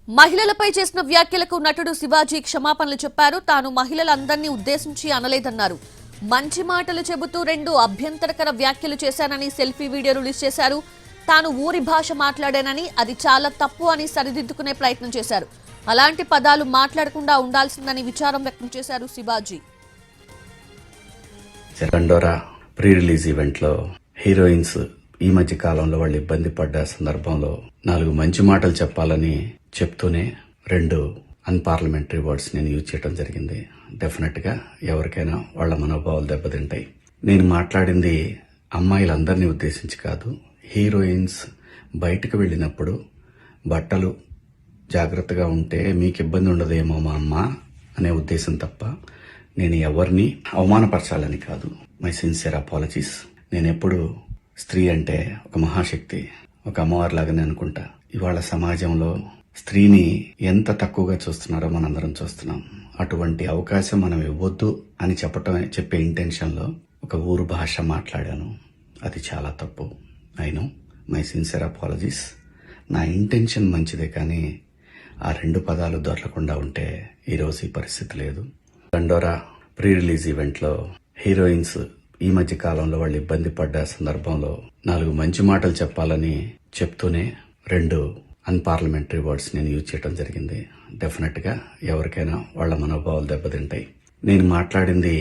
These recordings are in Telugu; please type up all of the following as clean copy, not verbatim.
మహిళలపై చేసిన వ్యాఖ్యలకు నటుడు శివాజీ క్షమాపణలు చెప్పారు. తాను మహిళలందరినీ ఉద్దేశించి అనలేదన్నారు. మంచి మాటలు చెబుతూ 2 అభ్యంతరకర వ్యాఖ్యలు చేశానని సెల్ఫీ వీడియో రిలీజ్ చేశారు. తాను ఊరి భాష మాట్లాడానని, అది చాలా తప్పు అని సరిదిద్దుకునే ప్రయత్నం చేశారు. అలాంటి పదాలు మాట్లాడకుండా ఉండాల్సిందని విచారం వ్యక్తం చేశారు శివాజీ. దండోరా ప్రీ రిలీజ్ ఈవెంట్ లో హీరోయిన్స్ ఈ మధ్య కాలంలో వాళ్ళు ఇబ్బంది పడ్డ సందర్భంలో 4 మంచి మాటలు చెప్పాలని చెప్తూనే 2 అన్పార్లమెంటరీ వర్డ్స్ నేను యూజ్ చేయడం జరిగింది. డెఫినెట్ గా ఎవరికైనా వాళ్ళ మనోభావాలు దెబ్బతింటాయి. నేను మాట్లాడింది అమ్మాయిలందరినీ ఉద్దేశించి కాదు. హీరోయిన్స్ బయటకు వెళ్ళినప్పుడు బట్టలు జాగ్రత్తగా ఉంటే మీకు ఇబ్బంది ఉండదేమో మా అమ్మ అనే ఉద్దేశం తప్ప నేను ఎవరిని అవమానపరచాలని కాదు. My sincere apologies. నేనెప్పుడు స్త్రీ అంటే ఒక మహాశక్తి, ఒక అమ్మవారిలాగానే అనుకుంటా. ఇవాళ సమాజంలో స్త్రీని ఎంత తక్కువగా చూస్తున్నారో మనందరం చూస్తున్నాం. అటువంటి అవకాశం మనం ఇవ్వద్దు అని చెప్పే ఇంటెన్షన్ లో ఒక ఊరు భాష మాట్లాడాను. అది చాలా తప్పు. I know, my sincere apologies. నా ఇంటెన్షన్ మంచిదే, కానీ ఆ 2 పదాలు దొరకకుండా ఉంటే ఈరోజు ఈ పరిస్థితి లేదు. దండోరా ప్రీ రిలీజ్ ఈవెంట్ లో హీరోయిన్స్ ఈ మధ్య కాలంలో వాళ్ళు ఇబ్బంది పడ్డ సందర్భంలో 4 మంచి మాటలు చెప్పాలని చెప్తూనే 2 అన్పార్లమెంటరీ వర్డ్స్ నేను యూజ్ చేయడం జరిగింది. డెఫినెట్ గా ఎవరికైనా వాళ్ళ మనోభావాలు దెబ్బతింటాయి. నేను మాట్లాడింది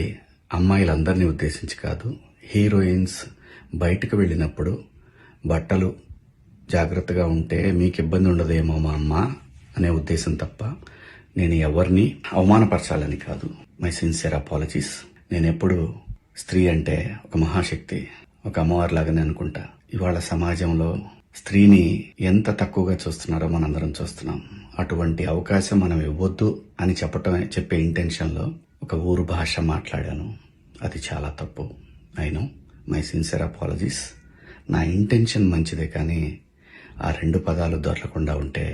అమ్మాయిలందరినీ ఉద్దేశించి కాదు. హీరోయిన్స్ బయటకు వెళ్ళినప్పుడు బట్టలు జాగ్రత్తగా ఉంటే మీకు ఇబ్బంది ఉండదేమో మా అమ్మ అనే ఉద్దేశం తప్ప నేను ఎవరిని అవమానపరచాలని కాదు. My sincere apologies. నేనెప్పుడు స్త్రీ అంటే ఒక మహాశక్తి, ఒక అమ్మవారిలాగానే అనుకుంటా. ఇవాళ సమాజంలో స్త్రీని ఎంత తక్కువగా చూస్తున్నారో మనందరం చూస్తున్నాం. అటువంటి అవకాశం మనం ఇవ్వద్దు అని చెప్పే ఇంటెన్షన్ లో ఒక ఊరు భాష మాట్లాడాను. అది చాలా తప్పు. I know, my sincere apologies. నా ఇంటెన్షన్ మంచిదే, కానీ ఆ 2 పదాలు దొరకకుండా ఉంటే